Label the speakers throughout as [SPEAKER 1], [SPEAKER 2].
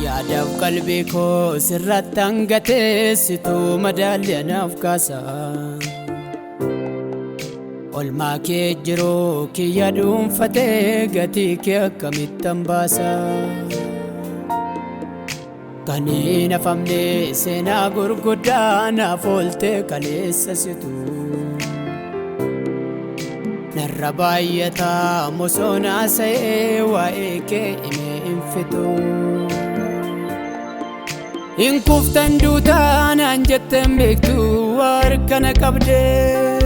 [SPEAKER 1] Yaadaaf qalbii koo sirratti hangateessituu madaalli anaaf kaasa. Olmaa kee jiruu kiyya dhuunfatee gatii kee akkamittan baasa. Kan hin hafamne seenaa gurguddaa naaf ooltee kaleessa situ. Narra baay'ataa mosoo naasa'ee waa'ee kee himee hin fitu. Hin kuftan duutaa naan jetteen beektu harkana qabdee.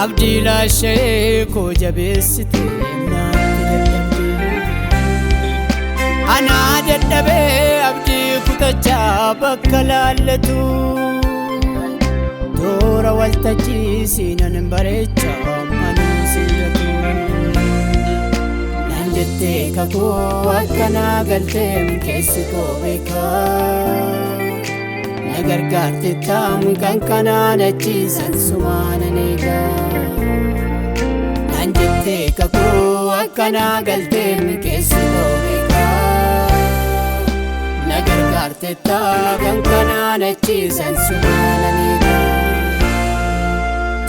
[SPEAKER 1] Abdii laashee koo jabeessitee naatti dadhabdee. Anaa dadhabee abdii kutachaa bakka laallatu. Toora waltajjii siinan bareechaa manuu sirratu. Naan jettee kakuu akkanaa galteem keessi koo beekaa. Na gargaarte taam kan kanaan achiisan sumaanan eegaa. Naan jettee kakuu akkanaa galteem keessi koo beekaa. Na gargaarte taam kan kanaan achiisan sumaanan eegaa.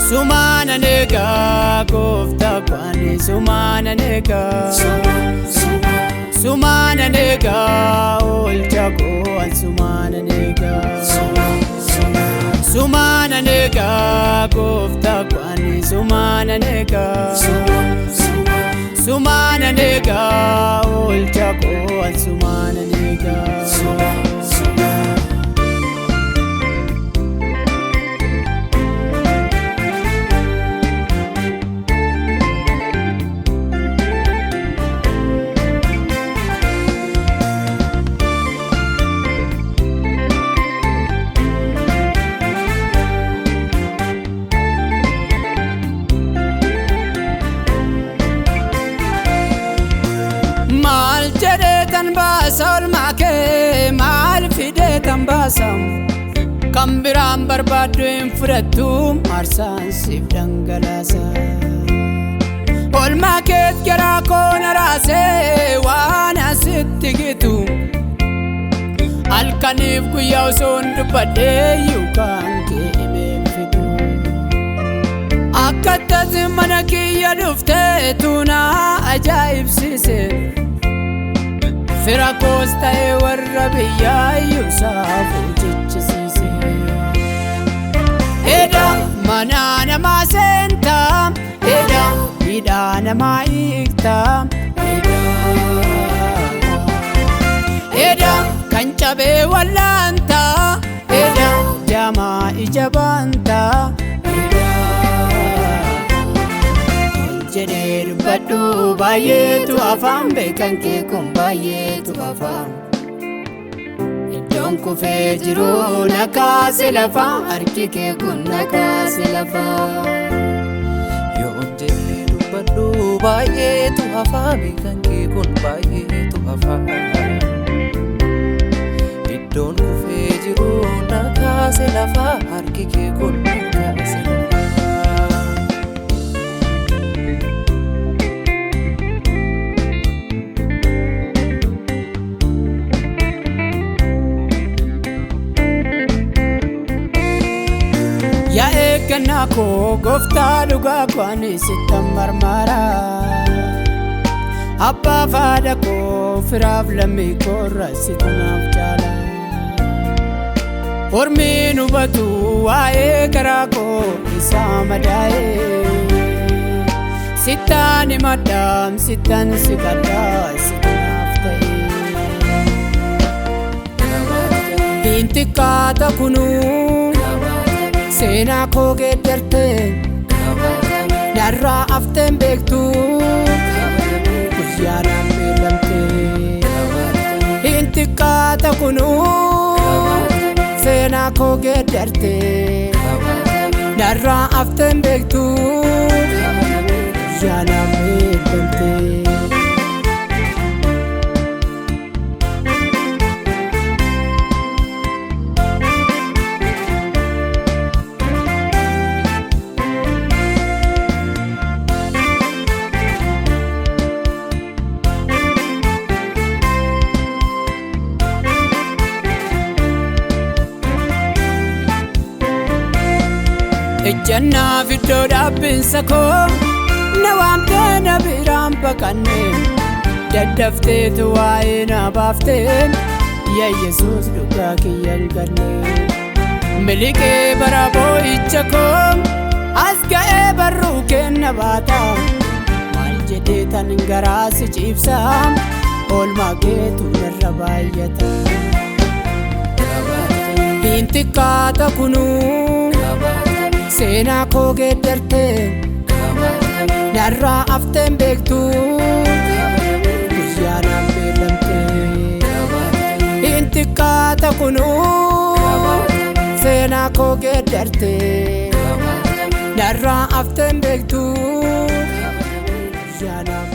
[SPEAKER 1] Sumaanan eegaa gooftaa kwaani sumaanan eegaa. Sumaanan eegaa oolcha koo an sumaanan eegaa. Sumaanan eegaa gooftaa kwaani sumaanan eegaa. Sumaanan eegaa oolcha koo an sumaanan eegaa. Maal jedhee tan baasa olmaa kee maal fidee tan baasam. Kan biraan barbaaddu hin fudhattu maarsaan siif dhangalaasa. Olmaa keet garaa koo na raasee waan asitti gitu. Halkaniif guyyaa osoo hin dubbadhee yookaan kee himeen fidu. Akkattas mana kiyya dhuftee tuunaa ajaa'ibsiise. Fira koos ta'ee warra biyyaayyuu saafuu jechisiise. Eda manaa namaa seentaa. Eda hidhaa namaa hiiktaa. Eda kan cabee wallaantaa. Eda jaamaa ija baantaa. Jedhee dubbadhu baay'eetu afaan beekan kee kun baay'eetu afaan. Iddoon kufee jiru na kaase lafaa harki kee kun na kaase lafaa.
[SPEAKER 2] Yoon jedhee dubbadhu baay'eetu afaan beekan kee kun baay'eetu afaan. Iddoon kufee jiru na kaase lafaa harki kee kun na kaase lafaa.
[SPEAKER 1] Yaa eeggannaa koo gooftaa dhugaa kwaani sittan marmara. Abbaa faada koo firaaf lammii koorra situ naaf jaala. Ormiin hubatu waa'ee garaa koo isaa madaa'ee. Sittaan himadhaam sittan si kadhaa situ naaf ta'ee. Intikkaata kunuu seenaa koo geeddartee. Narraa afteen beektu guyyaa naaf beellamtee. Intikkaata kunuu seenaa koo geeddartee. Narraa afteen beektu guyyaa naaf beellamtee. ejjannaa fiddoo dhaabbinsa koo na waamtee na biraan baqanne daddafteetu waa'ee na baaftee yaa Yesuus dhugaa kiyyan ganne miliqee bara boo'icha koo as ga'ee barruu kenna baata maal jedhee tan garaa si ciibsa oolmaa keetu narra baay'ata hintikkaata kunuu seenaa koo geeddarte narraa afteen beektu guyyaa naaf beellamte hintikkaata kunuu seenaa koo geeddarte narraa afteen beektu guyyaa naaf